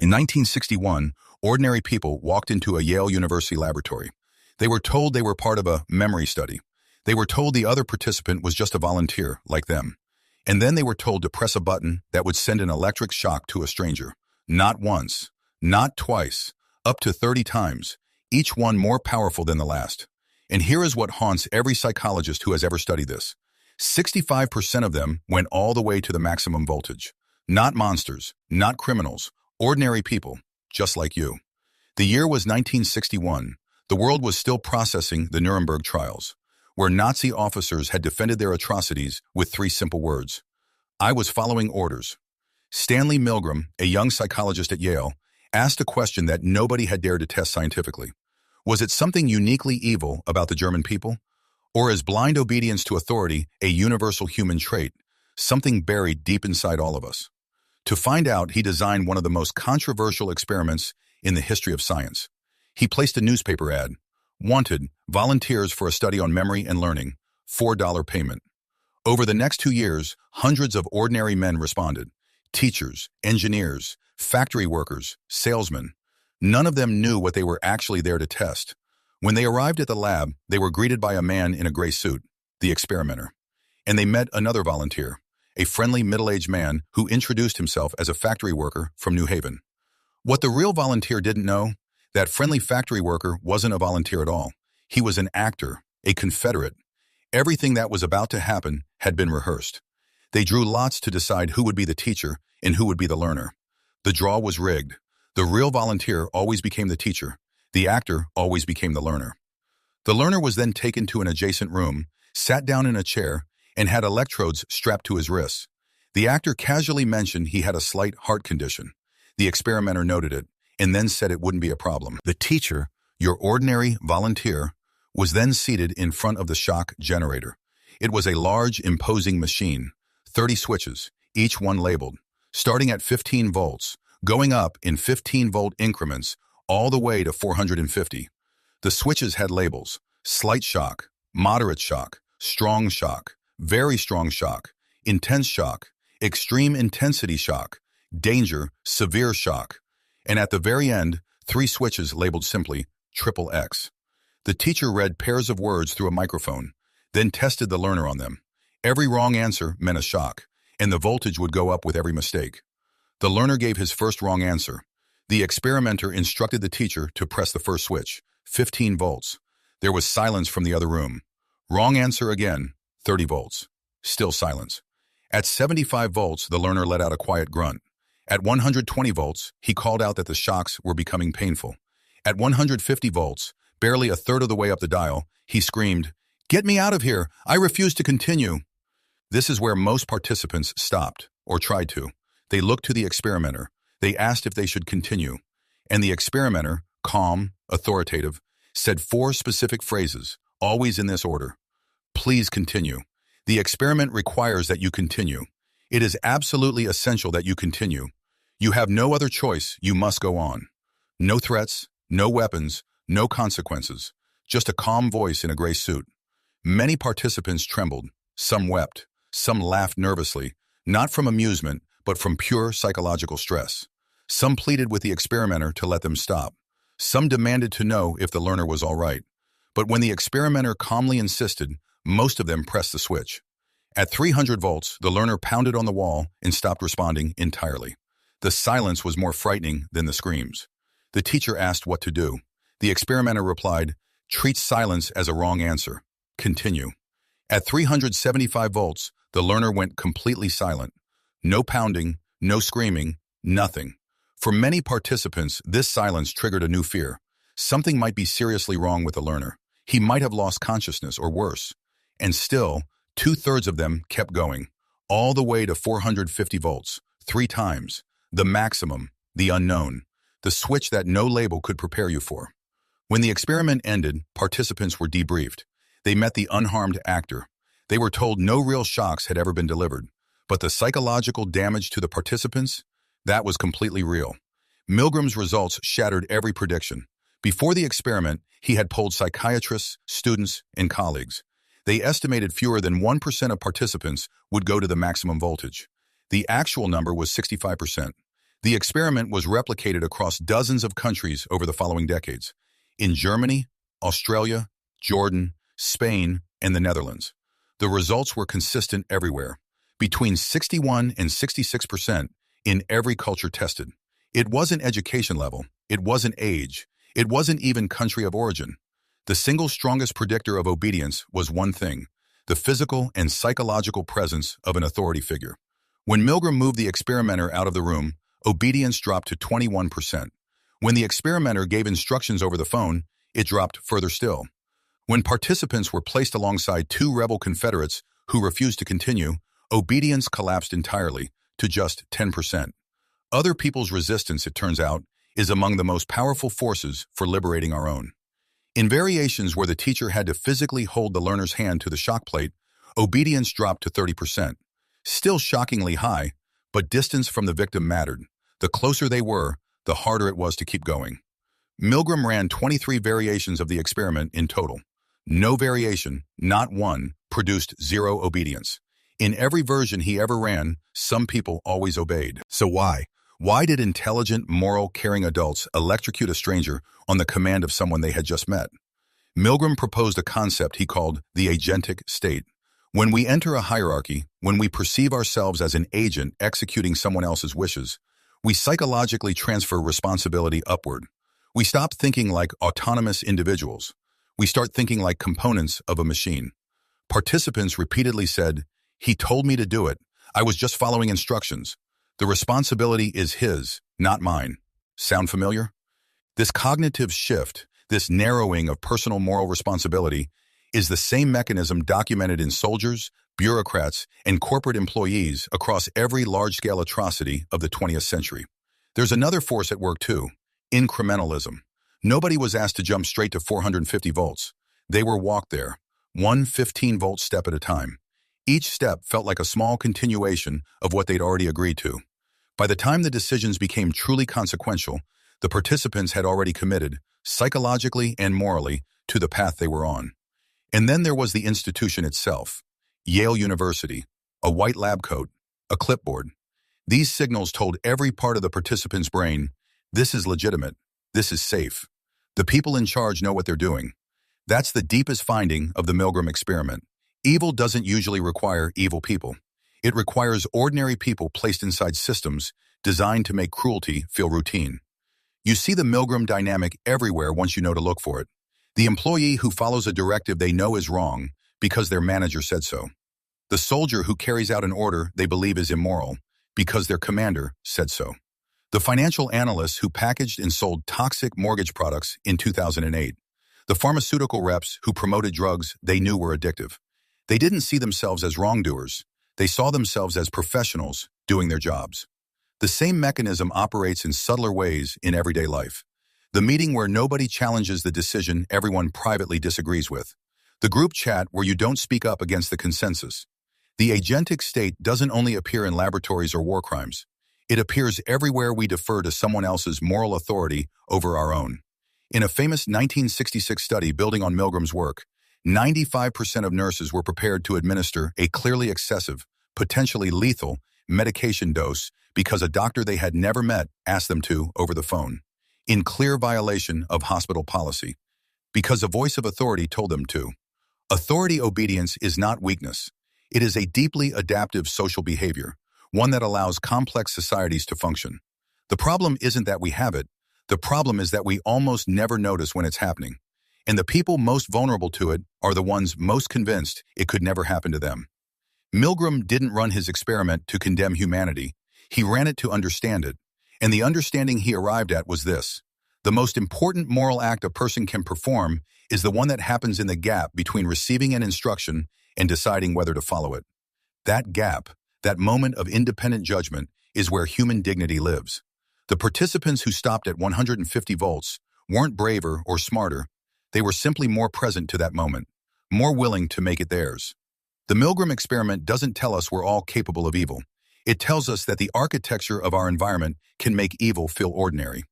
In 1961, ordinary people walked into a Yale University laboratory. They were told they were part of a memory study. They were told the other participant was just a volunteer, like them. And then they were told to press a button that would send an electric shock to a stranger. Not once, not twice, up to 30 times, each one more powerful than the last. And here is what haunts every psychologist who has ever studied this. 65% of them went all the way to the maximum voltage. Not monsters, not criminals, ordinary people, just like you. The year was 1961. The world was still processing the Nuremberg trials, where Nazi officers had defended their atrocities with 3 simple words. I was following orders. Stanley Milgram, a young psychologist at Yale, asked a question that nobody had dared to test scientifically. Was it something uniquely evil about the German people? Or is blind obedience to authority a universal human trait, something buried deep inside all of us? To find out, he designed one of the most controversial experiments in the history of science. He placed a newspaper ad. Wanted, volunteers for a study on memory and learning, $4 payment. Over the next 2 years, hundreds of ordinary men responded. Teachers, engineers, factory workers, salesmen. None of them knew what they were actually there to test. When they arrived at the lab, they were greeted by a man in a gray suit, the experimenter. And they met another volunteer, a friendly middle-aged man who introduced himself as a factory worker from New Haven. What the real volunteer didn't know, that friendly factory worker wasn't a volunteer at all. He was an actor, a Confederate. Everything that was about to happen had been rehearsed. They drew lots to decide who would be the teacher and who would be the learner. The draw was rigged. The real volunteer always became the teacher. The actor always became the learner. The learner was then taken to an adjacent room, sat down in a chair, and had electrodes strapped to his wrists. The actor casually mentioned he had a slight heart condition. The experimenter noted it, and then said it wouldn't be a problem. The teacher, your ordinary volunteer, was then seated in front of the shock generator. It was a large, imposing machine, 30 switches, each one labeled, starting at 15 volts, going up in 15-volt increments, all the way to 450. The switches had labels: slight shock, moderate shock, strong shock, very strong shock, intense shock, extreme intensity shock, danger, severe shock. And at the very end, 3 switches labeled simply XXX. The teacher read pairs of words through a microphone, then tested the learner on them. Every wrong answer meant a shock, and the voltage would go up with every mistake. The learner gave his first wrong answer. The experimenter instructed the teacher to press the first switch, 15 volts. There was silence from the other room. Wrong answer again, 30 volts. Still silence. At 75 volts, the learner let out a quiet grunt. At 120 volts, he called out that the shocks were becoming painful. At 150 volts, barely a third of the way up the dial, he screamed, "Get me out of here! I refuse to continue!" This is where most participants stopped, or tried to. They looked to the experimenter. They asked if they should continue. And the experimenter, calm, authoritative, said 4 specific phrases, always in this order. Please continue. The experiment requires that you continue. It is absolutely essential that you continue. You have no other choice. You must go on. No threats, no weapons, no consequences. Just a calm voice in a gray suit. Many participants trembled. Some wept. Some laughed nervously, not from amusement, but from pure psychological stress. Some pleaded with the experimenter to let them stop. Some demanded to know if the learner was all right. But when the experimenter calmly insisted, most of them pressed the switch. At 300 volts, the learner pounded on the wall and stopped responding entirely. The silence was more frightening than the screams. The teacher asked what to do. The experimenter replied, "Treat silence as a wrong answer. Continue." At 375 volts, the learner went completely silent. No pounding, no screaming, nothing. For many participants, this silence triggered a new fear. Something might be seriously wrong with the learner. He might have lost consciousness or worse. And still, 2/3 of them kept going, all the way to 450 volts, 3 times. The maximum, the unknown, the switch that no label could prepare you for. When the experiment ended, participants were debriefed. They met the unharmed actor. They were told no real shocks had ever been delivered. But the psychological damage to the participants, that was completely real. Milgram's results shattered every prediction. Before the experiment, he had polled psychiatrists, students, and colleagues. They estimated fewer than 1% of participants would go to the maximum voltage. The actual number was 65%. The experiment was replicated across dozens of countries over the following decades, in Germany, Australia, Jordan, Spain, and the Netherlands. The results were consistent everywhere, between 61 and 66% in every culture tested. It wasn't education level, it wasn't age, it wasn't even country of origin. The single strongest predictor of obedience was one thing: the physical and psychological presence of an authority figure. When Milgram moved the experimenter out of the room, obedience dropped to 21%. When the experimenter gave instructions over the phone, it dropped further still. When participants were placed alongside two rebel Confederates who refused to continue, obedience collapsed entirely to just 10%. Other people's resistance, it turns out, is among the most powerful forces for liberating our own. In variations where the teacher had to physically hold the learner's hand to the shock plate, obedience dropped to 30%. Still shockingly high, but distance from the victim mattered. The closer they were, the harder it was to keep going. Milgram ran 23 variations of the experiment in total. No variation, not one, produced zero obedience. In every version he ever ran, some people always obeyed. So why? Why did intelligent, moral, caring adults electrocute a stranger on the command of someone they had just met? Milgram proposed a concept he called the agentic state. When we enter a hierarchy, when we perceive ourselves as an agent executing someone else's wishes, we psychologically transfer responsibility upward. We stop thinking like autonomous individuals. We start thinking like components of a machine. Participants repeatedly said, "He told me to do it. I was just following instructions. The responsibility is his, not mine." Sound familiar? This cognitive shift, this narrowing of personal moral responsibility, is the same mechanism documented in soldiers, bureaucrats, and corporate employees across every large-scale atrocity of the 20th century. There's another force at work too: incrementalism. Nobody was asked to jump straight to 450 volts. They were walked there, one 15-volt step at a time. Each step felt like a small continuation of what they'd already agreed to. By the time the decisions became truly consequential, the participants had already committed, psychologically and morally, to the path they were on. And then there was the institution itself. Yale University, a white lab coat, a clipboard. These signals told every part of the participant's brain, this is legitimate, this is safe. The people in charge know what they're doing. That's the deepest finding of the Milgram experiment. Evil doesn't usually require evil people. It requires ordinary people placed inside systems designed to make cruelty feel routine. You see the Milgram dynamic everywhere once you know to look for it. The employee who follows a directive they know is wrong because their manager said so. The soldier who carries out an order they believe is immoral because their commander said so. The financial analysts who packaged and sold toxic mortgage products in 2008. The pharmaceutical reps who promoted drugs they knew were addictive. They didn't see themselves as wrongdoers. They saw themselves as professionals doing their jobs. The same mechanism operates in subtler ways in everyday life. The meeting where nobody challenges the decision everyone privately disagrees with. The group chat where you don't speak up against the consensus. The agentic state doesn't only appear in laboratories or war crimes. It appears everywhere we defer to someone else's moral authority over our own. In a famous 1966 study building on Milgram's work, 95% of nurses were prepared to administer a clearly excessive, potentially lethal, medication dose because a doctor they had never met asked them to over the phone, in clear violation of hospital policy, because a voice of authority told them to. Authority obedience is not weakness. It is a deeply adaptive social behavior, one that allows complex societies to function. The problem isn't that we have it. The problem is that we almost never notice when it's happening. And the people most vulnerable to it are the ones most convinced it could never happen to them. Milgram didn't run his experiment to condemn humanity. He ran it to understand it. And the understanding he arrived at was this: the most important moral act a person can perform is the one that happens in the gap between receiving an instruction and deciding whether to follow it. That gap, that moment of independent judgment, is where human dignity lives. The participants who stopped at 150 volts weren't braver or smarter. They were simply more present to that moment, more willing to make it theirs. The Milgram experiment doesn't tell us we're all capable of evil. It tells us that the architecture of our environment can make evil feel ordinary.